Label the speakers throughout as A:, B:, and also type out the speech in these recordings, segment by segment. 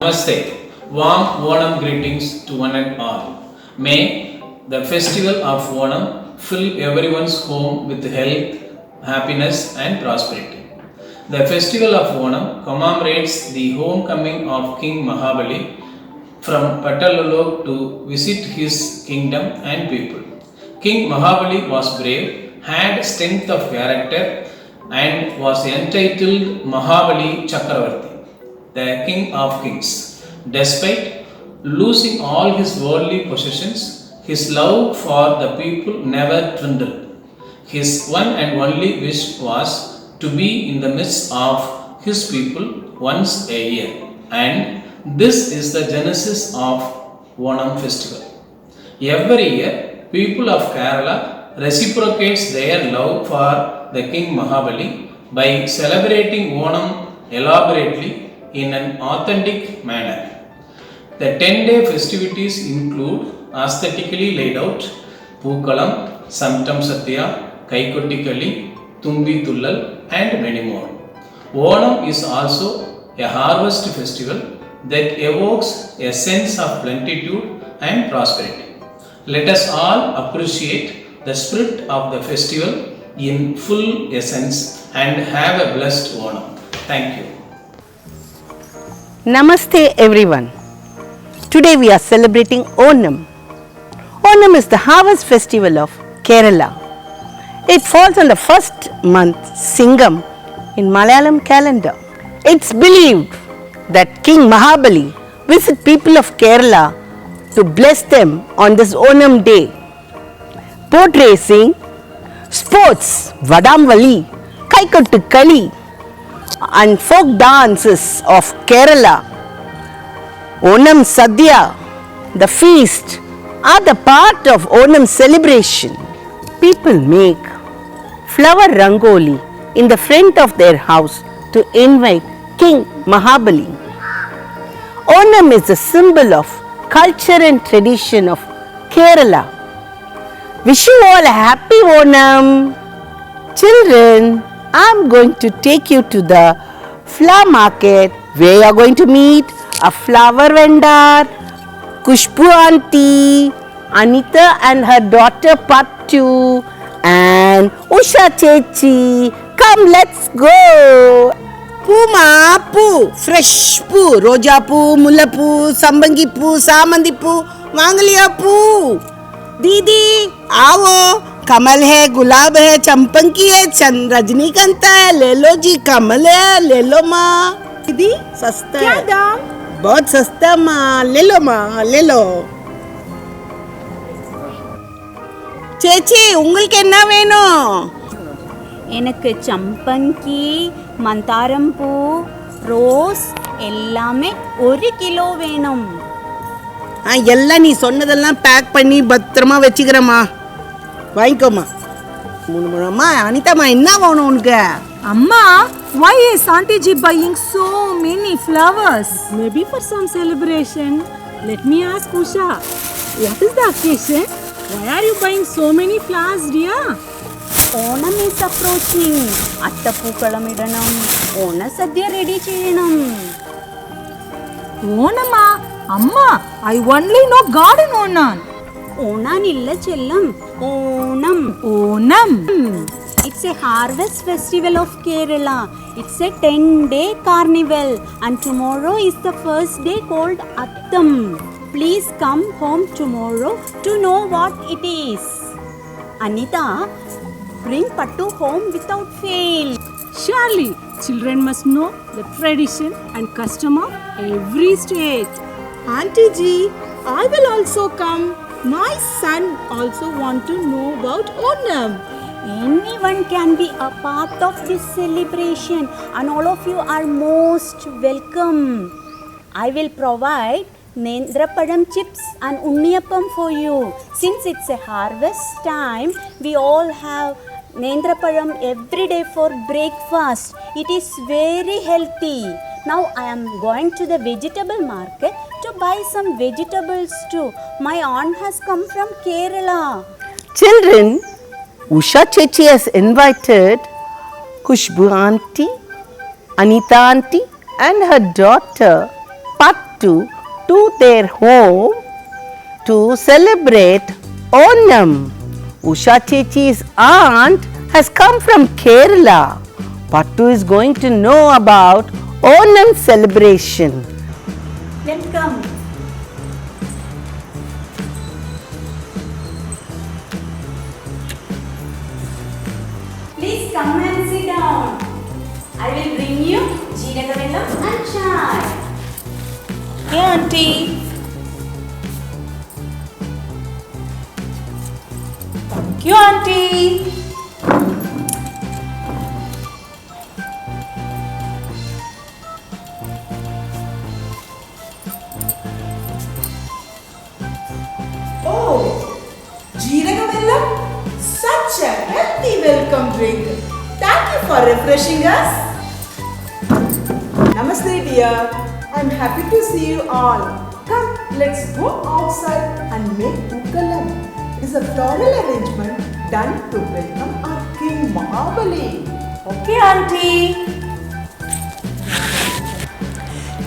A: Namaste. Warm Onam greetings to one and all. May the festival of Onam fill everyone's home with health, happiness and prosperity. The festival of Onam commemorates the homecoming of King Mahabali from Patalolok to visit his kingdom and people. King Mahabali was brave, had strength of character and was entitled Mahabali Chakravarti, the king of kings. Despite losing all his worldly possessions, his love for the people never dwindled. His one and only wish was to be in the midst of his people once a year. And this is the genesis of Onam festival. Every year, people of Kerala reciprocates their love for the King Mahabali by celebrating Onam elaborately in an authentic manner. The 10-day festivities include aesthetically laid out Pookalam, Samtam Satya, Kaikottikali, Tumbi Tullal and many more. Onam is also a harvest festival that evokes a sense of plenitude and prosperity. Let us all appreciate the spirit of the festival in full essence and have a blessed Onam. Thank you.
B: Namaste everyone. Today we are celebrating Onam. Onam is the harvest festival of Kerala. It falls on the first month, Singam, in Malayalam calendar. It's believed that King Mahabali visit people of Kerala to bless them on this Onam day. Boat racing, sports, Vadamvali, Kaikottikali, and folk dances of Kerala, Onam Sadhya, the feast, are the part of Onam celebration. People make flower rangoli in the front of their house to invite King Mahabali. Onam is a symbol of culture and tradition of Kerala. Wish you all a happy Onam. Children, I am going to take you to the flower market where you are going to meet a flower vendor, Kushbu auntie, Anita and her daughter Pattu, and Usha Chechi. Come, let's go.
C: Poo poo, fresh poo, roja poo, mulla poo, sambangi poo, samandi poo, mangalia poo. दीदी आओ, कमल है, गुलाब है, चंपंकी है, रजनीकांता है, ले लो जी, कमल है, ले लो माँ। दीदी सस्ता
D: क्या
C: है,
D: दाम?
C: बहुत सस्ता माँ, ले लो माँ, ले लो। சேச்சி உங்களுக்கு என்ன வேணும்?
D: எனக்கு சம்பங்கி, மந்தாரம் பூ, ரோஸ் எல்லாமே 1 கிலோ வேணும்.
C: எல்லாம் நீ சொன்னதெல்லாம் பேக் பண்ணி பத்திரமா வச்சுக்கிறேம்மா. வாங்கிக்கோமா. அம்மா அனிதாம்மா என்ன வேணும் உனக்கு?
E: Amma, why is Auntie Ji buying so many flowers? Maybe for some celebration. Let me ask Usha. What is the occasion? Why are you buying so many flowers, dear?
D: Onam is approaching. അത്തപ്പൂക്കളം ഇടണം. ഓണ sadya ready ചെയ്യണം.
E: Onama, Amma, I only know garden Onam.
D: ഓണാനില്ല ചെല്ലം. Onam.
E: Onam.
D: It's a harvest festival of Kerala. It's a 10-day carnival and tomorrow is the first day called Attam. Please come home tomorrow to know what it is. Anita, bring Pattu home without fail.
E: Surely, children must know the tradition and custom of every state.
F: Auntie Ji, I will also come. My son also want to know about Onam.
D: Anyone can be a part of this celebration and all of you are most welcome. I will provide Nendrapadam chips and Unniyappam for you. Since it's a harvest time, we all have Nendrapadam every day for breakfast. It is very healthy. Now I am going to the vegetable market to buy some vegetables too. My aunt has come from Kerala.
B: Children, Usha Chechi has invited Kushbu auntie, Anita auntie and her daughter Pattu Pattu to their home to celebrate Onam. Usha Chechi's aunt has come from Kerala. Pattu is going to know about Onam celebration.
D: Welcome. Please come and sit down. I will bring you jeeragavellam and chai.
E: Yeah, auntie. Thank you, auntie.
F: Oh, Jeeragavellam, such a healthy welcome drink. Thank you for refreshing us. Namaste, dear. I'm happy to see you all. Come, let's go outside and make Pookalam. It is a floral arrangement done to welcome our King Mahabali.
E: Okay, auntie.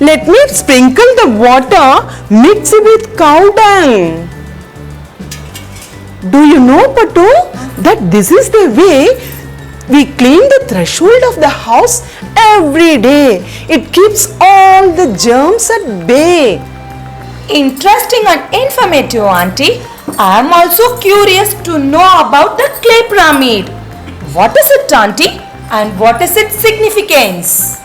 C: Let me sprinkle the water mixed with cow dung. Do you know, Pattu, that this is the way we clean the threshold of the house every day. It keeps all the germs at bay.
E: Interesting and informative, auntie. I am also curious to know about the clay pyramid. What is it, auntie? And what is its significance?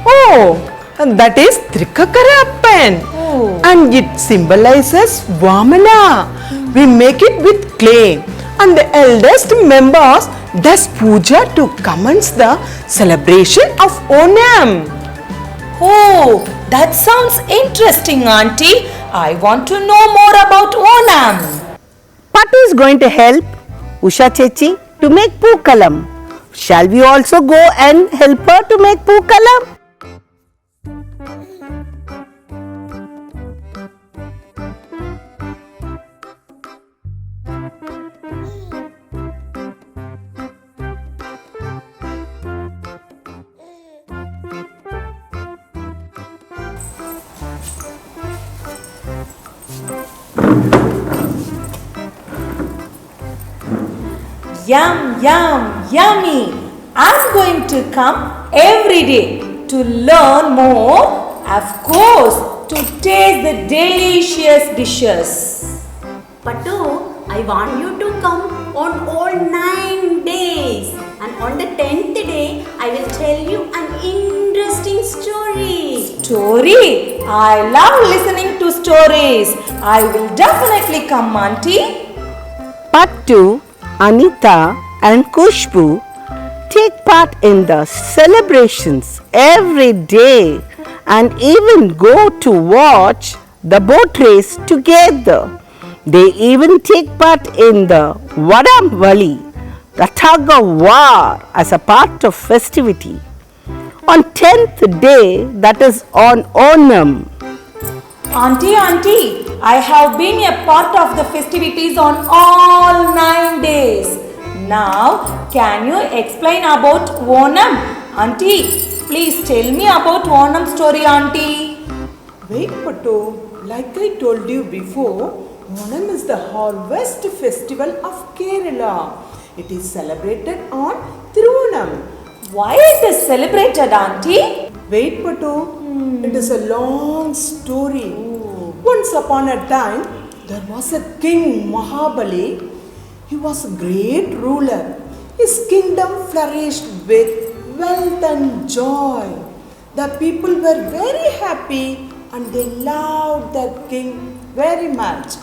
C: Oh, that is Trikakarappan.
E: Oh.
C: And it symbolizes Vamana. We make it with clay. And the eldest members does puja to commence the celebration of Onam.
E: Oh, that sounds interesting, auntie. I want to know more about Onam.
B: Pattu is going to help Usha Chechi to make Pookalam. Shall we also go and help her to make Pookalam?
E: Yum, yum, yummy. I'm going to come every day to learn more, of course, to taste the delicious dishes.
D: Pattu, I want you to come on all 9 days. And on the 10th day, I will tell you an interesting story.
E: Story? I love listening to stories. I will definitely come, auntie.
B: Pattu, Anita and Kushbu take part in the celebrations every day and even go to watch the boat race together. They even take part in the Vadam Vali, the tug of war, as a part of festivity. On 10th day, that is on Onam,
E: Auntie, I have been a part of the festivities on all 9 days. Now, can you explain about Onam? Auntie, please tell me about Onam story, auntie.
F: Wait, Pattu, like I told you before, Onam is the harvest festival of Kerala. It is celebrated on Thiruvonam.
E: Why it is celebrated, auntie?
F: Wait, Pattu, it is a long story. Once upon a time, there was a king Mahabali. He was a great ruler. His kingdom flourished with wealth and joy. The people were very happy and they loved their king very much.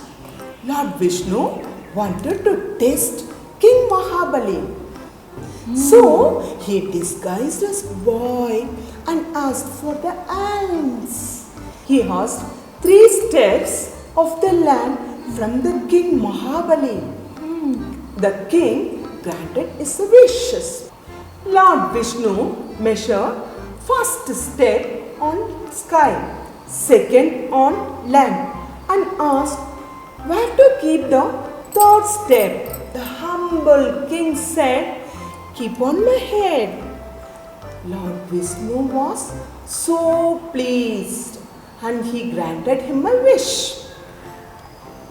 F: Lord Vishnu wanted to test King Mahabali. So he disguised as boy and asked for the alms. He asked 3 steps of the land from the king Mahabali. The king granted his wishes. Lord Vishnu measured first step on sky, second on land, and asked where to keep the third step. The humble king said, "Keep on my head." Lord Vishnu was so pleased and he granted him a wish.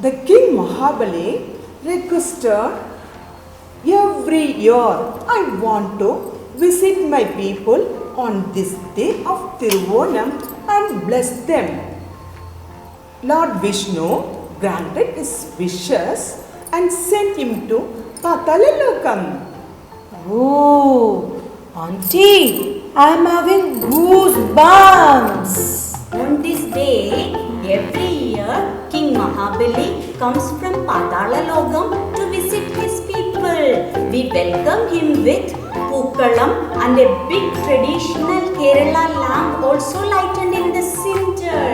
F: The king Mahabali requested, every year I want to visit my people on this day of Tiruvonam and bless them. Lord Vishnu granted his wishes and sent him to Patalalokam.
E: Oh, Auntie, I'm having goosebumps.
D: On this day, every year, King Mahabali comes from Patalalokam to visit his people. We welcome him with Pookalam and a big traditional Kerala lamp also lightened in the center.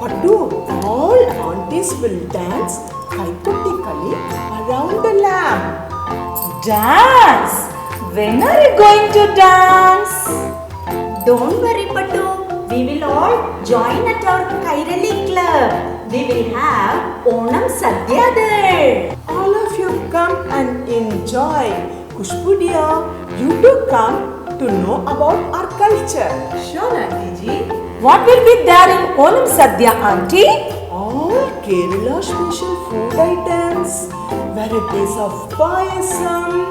F: Pattu, all aunties will dance hypothetically around the lamp.
E: Dance? When are you going to dance?
D: Don't worry, Pattu. We will all join at our Kairali club. We will have Onam Sadhya there.
F: All of you come and enjoy. Kushbu dear, you do come to know about our culture.
C: Sure, Auntie Ji.
E: What will be there in Onam Sadhya, Auntie?
F: All Kerala special food items, varieties of payasam,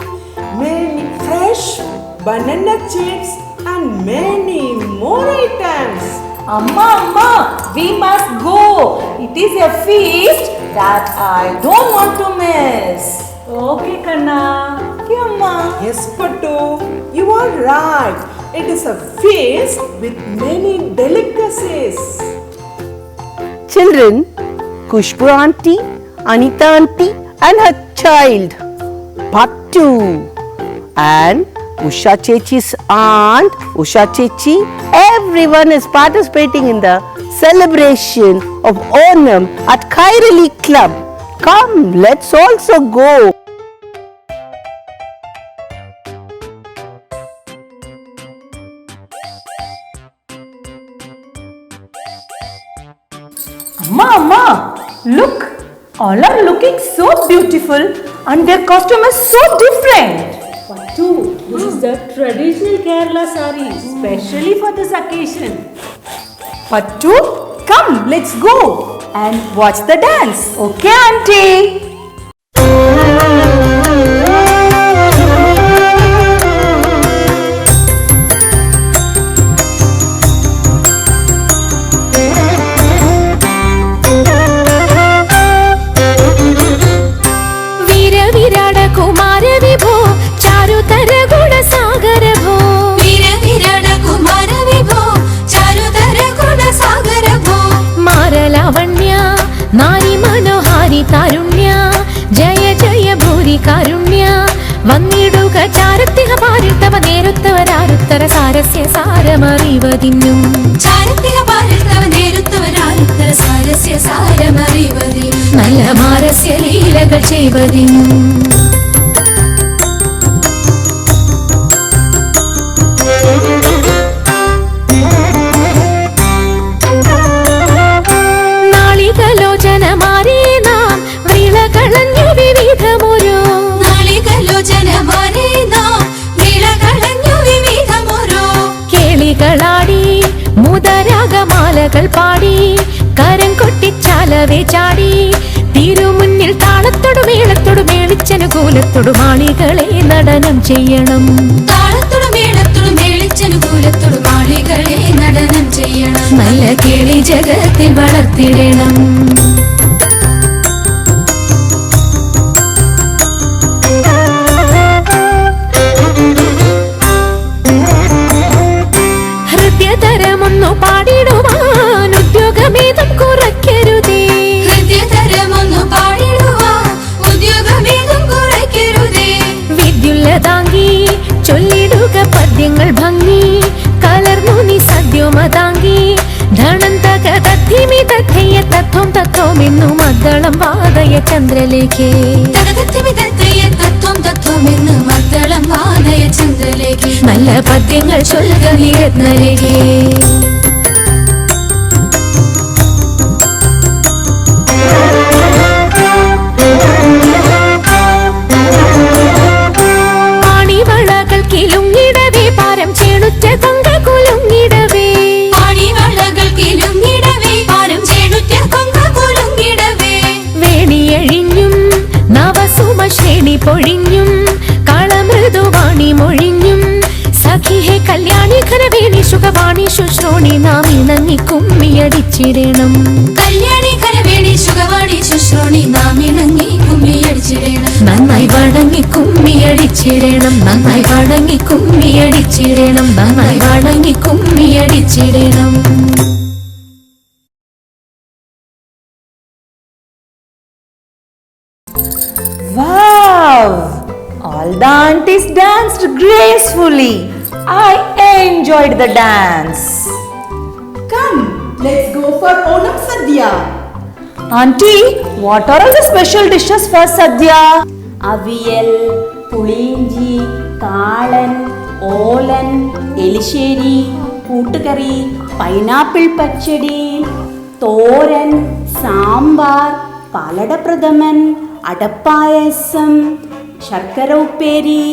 F: many fresh banana chips and many more items.
E: Amma, we must go. It is a feast that I don't want to miss. Okay, Kanna. Okay, Amma.
F: Yes, Pattu, you are right. It is a feast with many delicacies.
B: Children, Kushbu auntie, Anita auntie and her child, Pattu, and Usha Chechi's aunt, Usha Chechi, everyone is participating in the celebration of Onam at Kairali Club. Come, let's also go.
E: Amma, look. All are looking so beautiful and their costume is so different.
G: Pattu, this is the traditional Kerala sari, specially for this occasion.
E: Pattu, come, let's go and watch the dance. Okay, Auntie?
H: കാരുണ്യ ജയ ജയ ഭൂരി കാരുണ്യ വന്നിടുക ചാരത്തിക പാരിൽ തവ നേരുത്തവരാരുത്തര സാരസ്യ സാരമറിവതിന്നും ചാരത്തിക പാരിൽ തവ നേരുത്തവരാരുത്തര സാരസ്യ സാരമറിവതിന്നും നല്ല മാരസ്യ ലീലകൾ ചെയ്വതിന്നും മുദരാഗമാലകൾ പാടി കരം കൊട്ടിച്ചാലവേ ചാടി തിരുമുന്നിൽ താളത്തോടു മേളത്തോടു മേളിച്ചനുകൂലത്തോടു മാളികളെ നടനം ചെയ്യണം താളത്തോടു മേളത്തോടു മേളിച്ചനുകൂലത്തോടു മാളികളെ നടനം ചെയ്യണം നല്ല കേളി ജഗത്തിൽ വളർത്തിടണം പാടിടുവാൻ ഉദ്യോഗമേതും കുറയ്ക്കരുതേ ഹൃദയതരമൊന്നു പാടിടുവാൻ ഉദ്യോഗമേതും കുറയ്ക്കരുതേ വിദ്യുല്ലതാങ്കി ചൊല്ലിടുക പദ്യങ്ങൾ ഭംഗി കലർന്നു നീ സദ്യമതാങ്കി ധണന്തക തദ്ധിമി തദ്ധയ തത്വം തത്വമെന്നു മദ്ദളം വാദയ ചന്ദ്രലേഖേ തദ്ധിമി തദ്ധയ തത്വം തത്വമെന്നു മദ്ദളം വാദയ ചന്ദ്രലേഖേ നല്ല പദ്യങ്ങൾ ചൊല്ലുക നീ രത്നരേഖേ പാണിവളകൾ കിലുങ്ങിടവേ പാരം ചേണുറ്റ തങ്ക കുലുങ്ങിടവേ പാണിവളകൾ കിലുങ്ങി കല്യാണി ഖരവേണി സുഖവാണി ശുശ്രോണി നാം ഇണങ്ങി കുമ്മിയടിച്ചിടണം. കല്യാണി ഖരവേണി സുഖവാണി ശുശ്രോണി നാം ഇണങ്ങി കുമ്മിയടിച്ചിടണം. നന്നായി വണങ്ങി കുമ്മിയടിച്ചിടണം. നന്നായി വണങ്ങി കുമ്മിയടിച്ചിടണം. നന്നായി വണങ്ങി കുമ്മിയടിച്ചിടണം.
E: Wow! All the aunties danced gracefully. I enjoyed the dance.
F: Come, let's go for Onam Sadhya.
E: Auntie, what are all the special dishes for Sadhya?
D: Avial, പുളിയിഞ്ചി, കാളൻ, ഓലൻ, എലിശ്ശേരി, കൂട്ടുകറി, പൈനാപ്പിൾ പച്ചടി, തോരൻ, സാമ്പാർ, പാലട പ്രഥമൻ, അടപ്പായസം, ശർക്കര ഉപ്പേരി,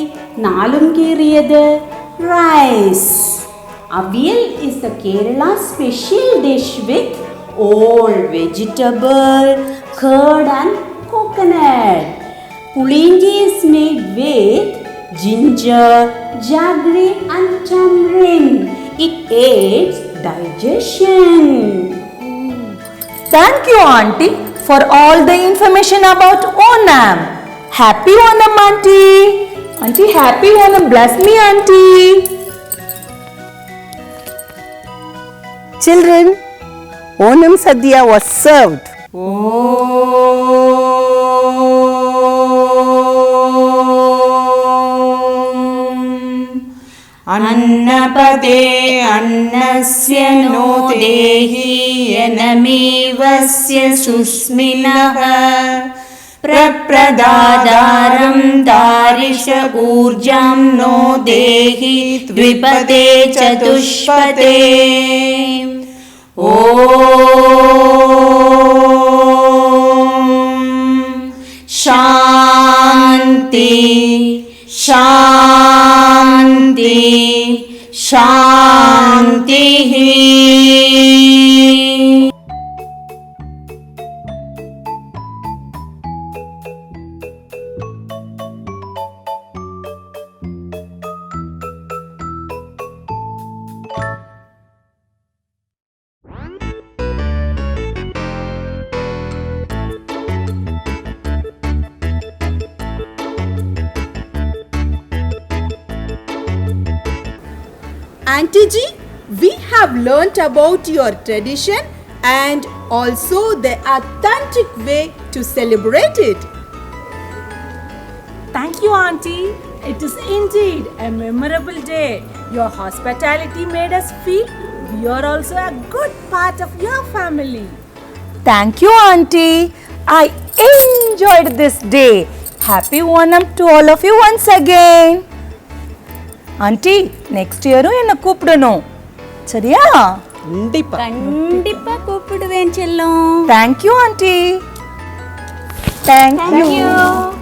D: നാലും കീറിയത്, rice. Avial is the Kerala special dish with all vegetable, curd and coconut. Pulinji is made with ginger, jaggery and tamarind. It aids digestion.
E: Thank you, Auntie, for all the information about Onam. Happy Onam, Auntie. Auntie, happy Onam. Bless me, Auntie.
B: Children, Onam Sadhya was served.
C: अन्नपदे अन्नस्य no देहि यनमेवस्य सुस्मिनः प्रप्रदादारं दारिश ऊर्जां no देहि द्विपदे चतुष्पदे ॐ शान्ति शान्ति शान्तिः.
F: Auntie Ji, we have learnt about your tradition and also the authentic way to celebrate it.
E: Thank you, Auntie. It is indeed a memorable day. Your hospitality made us feel we are also a good part of your family. Thank you, Auntie. I enjoyed this day. Happy Onam to all of you once again. Auntie, next year என்ன கூப்பிடணும் சரியா?
D: கண்டிப்பா கூப்பிடுவேன் செல்லம்.
E: Thank you, Auntie. Thank you.